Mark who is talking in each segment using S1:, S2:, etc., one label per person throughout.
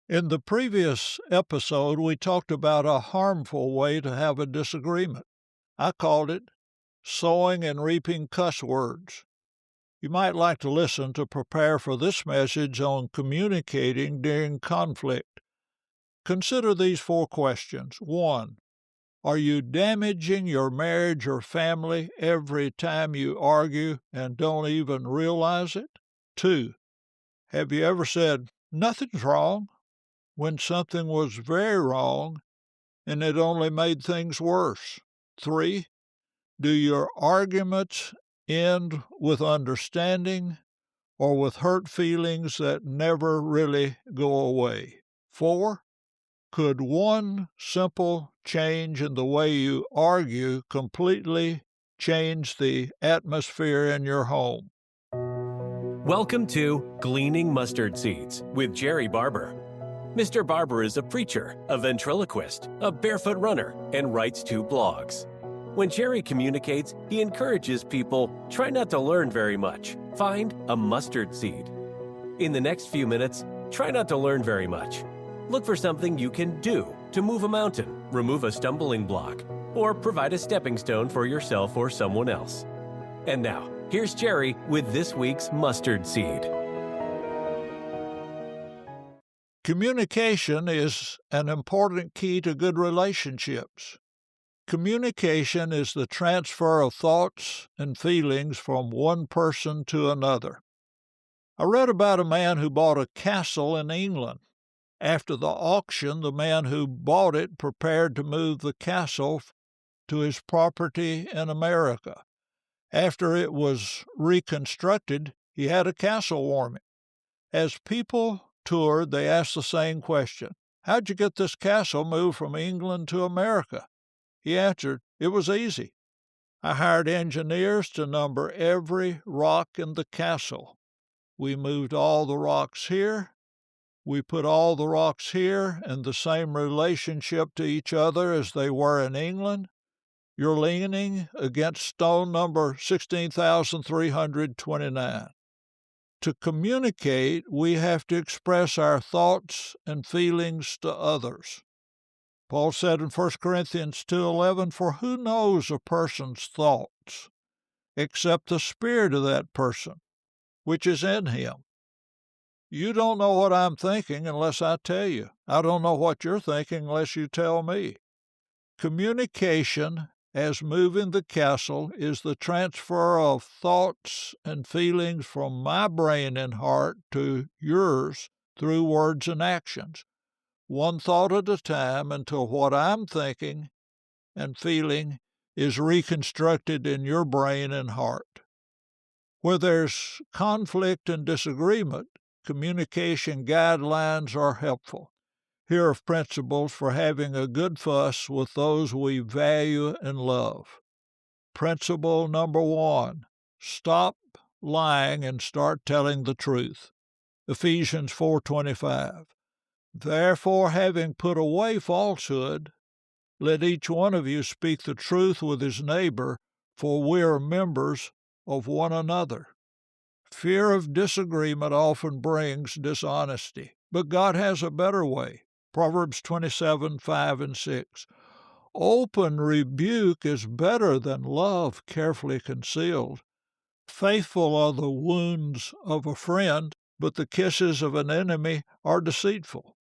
S1: In the previous episode, we talked about a harmful way to have a disagreement. I called it sowing and reaping cuss words. You might like to listen to prepare for this message on communicating during conflict. Consider these 4 questions. 1. Are you damaging your marriage or family every time you argue and don't even realize it? 2. Have you ever said, "Nothing's wrong," when something was very wrong and it only made things worse? 3. Do your arguments end with understanding or with hurt feelings that never really go away? 4. Could one simple change in the way you argue completely change the atmosphere in your home?
S2: Welcome to Gleaning Mustard Seeds with Jerrie Barber. Mr. Barber is a preacher, a ventriloquist, a barefoot runner, and writes 2 blogs. When Jerrie communicates, he encourages people, try not to learn very much. Find a mustard seed. In the next few minutes, try not to learn very much. Look for something you can do to move a mountain, remove a stumbling block, or provide a stepping stone for yourself or someone else. And now, here's Jerrie with this week's mustard seed.
S1: Communication is an important key to good relationships. Communication is the transfer of thoughts and feelings from one person to another. I read about a man who bought a castle in England. After the auction, the man who bought it prepared to move the castle to his property in America. After it was reconstructed, he had a castle warming. As people toured, they asked the same question: "How'd you get this castle moved from England to America?" He answered, "It was easy. I hired engineers to number every rock in the castle. We moved all the rocks here. We put all the rocks here in the same relationship to each other as they were in England. You're leaning against stone number 16,329. To communicate, we have to express our thoughts and feelings to others. Paul said in 1 Corinthians 2:11, "For who knows a person's thoughts except the spirit of that person, which is in him?" You don't know what I'm thinking unless I tell you. I don't know what you're thinking unless you tell me. Communication, as moving the castle, is the transfer of thoughts and feelings from my brain and heart to yours through words and actions, one thought at a time, until what I'm thinking and feeling is reconstructed in your brain and heart. Where there's conflict and disagreement, communication guidelines are helpful. Here are principles for having a good fuss with those we value and love. Principle number 1, stop lying and start telling the truth. Ephesians 4:25. Therefore, having put away falsehood, let each one of you speak the truth with his neighbor, for we are members of one another. Fear of disagreement often brings dishonesty, but God has a better way. Proverbs 27:5 and 6. Open rebuke is better than love carefully concealed. Faithful are the wounds of a friend, but the kisses of an enemy are deceitful.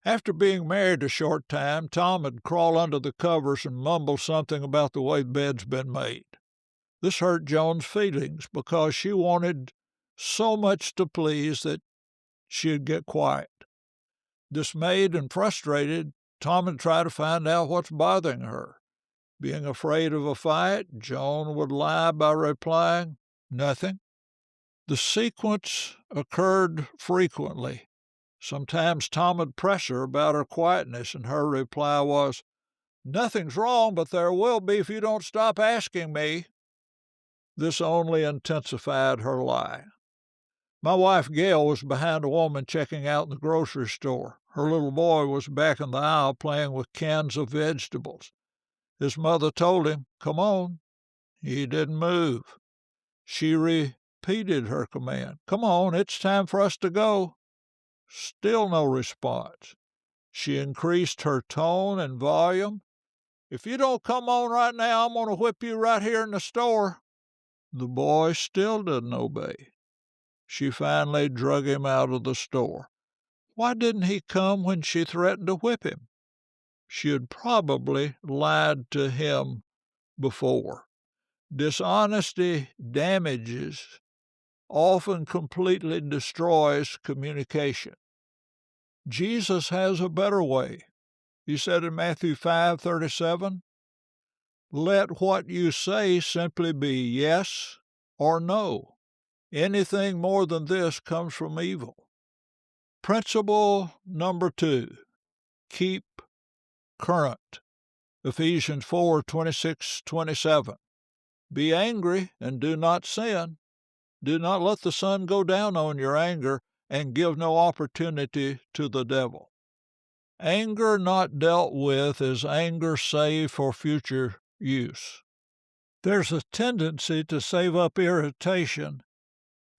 S1: After being married a short time, Tom would crawl under the covers and mumble something about the way the bed's been made. This hurt Joan's feelings because she wanted so much to please that she'd get quiet. Dismayed and frustrated, Tom would try to find out what's bothering her. Being afraid of a fight, Joan would lie by replying, "Nothing." The sequence occurred frequently. Sometimes Tom would press her about her quietness, and her reply was, "Nothing's wrong, but there will be if you don't stop asking me." This only intensified her lie. My wife, Gail, was behind a woman checking out in the grocery store. Her little boy was back in the aisle playing with cans of vegetables. His mother told him, "Come on." He didn't move. She repeated her command, "Come on, it's time for us to go." Still no response. She increased her tone and volume. "If you don't come on right now, I'm going to whip you right here in the store." The boy still didn't obey. She finally drug him out of the store. Why didn't he come when she threatened to whip him? She had probably lied to him before. Dishonesty damages, often completely destroys communication. Jesus has a better way. He said in Matthew 5:37, "Let what you say simply be yes or no. Anything more than this comes from evil." Principle number 2, keep current. Ephesians 4:26-27. Be angry and do not sin. Do not let the sun go down on your anger, and give no opportunity to the devil. Anger not dealt with is anger saved for future use. There's a tendency to save up irritation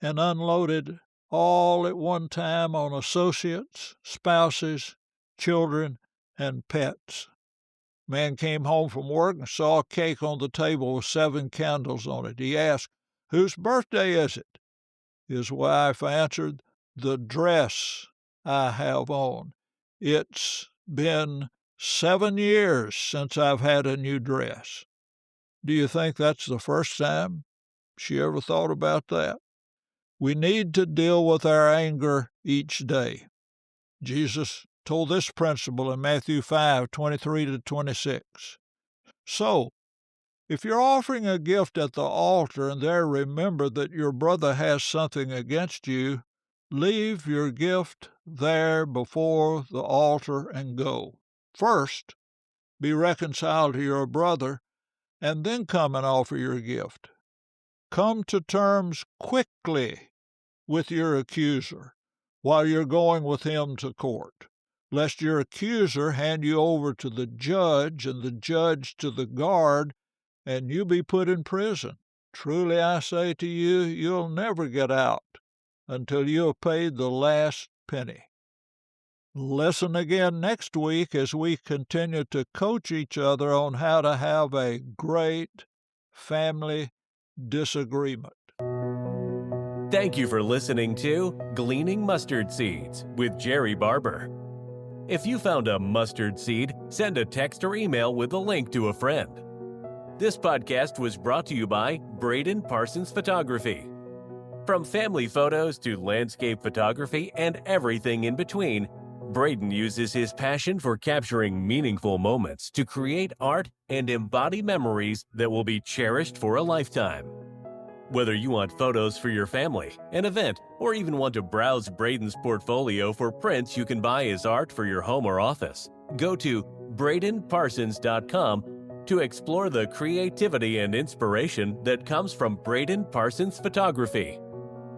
S1: and unload it all at one time on associates, spouses, children, and pets. Man came home from work and saw a cake on the table with 7 candles on it. He asked, "Whose birthday is it?" His wife answered, "The dress I have on. It's been 7 years since I've had a new dress." Do you think that's the first time she ever thought about that? We need to deal with our anger each day. Jesus told this principle in Matthew 5:23-26. So, if you're offering a gift at the altar and there remember that your brother has something against you, leave your gift there before the altar and go. First, be reconciled to your brother, and then come and offer your gift. Come to terms quickly with your accuser while you're going with him to court, lest your accuser hand you over to the judge and the judge to the guard, and you be put in prison. Truly I say to you, you'll never get out until you have paid the last penny. Listen again next week as we continue to coach each other on how to have a great family disagreement.
S2: Thank you for listening to Gleaning Mustard Seeds with Jerrie Barber. If you found a mustard seed, send a text or email with a link to a friend. This podcast was brought to you by Braden Parsons Photography. From family photos to landscape photography and everything in between, Braden uses his passion for capturing meaningful moments to create art and embody memories that will be cherished for a lifetime. Whether you want photos for your family, an event, or even want to browse Braden's portfolio for prints you can buy as art for your home or office, go to bradenparsons.com to explore the creativity and inspiration that comes from Braden Parsons Photography.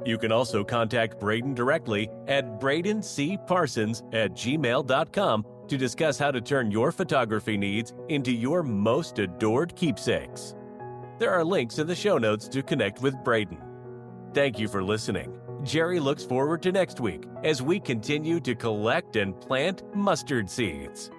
S2: You can also contact Braden directly at bradencparsons@gmail.com to discuss how to turn your photography needs into your most adored keepsakes. There are links in the show notes to connect with Braden. Thank you for listening. Jerrie looks forward to next week as we continue to collect and plant mustard seeds.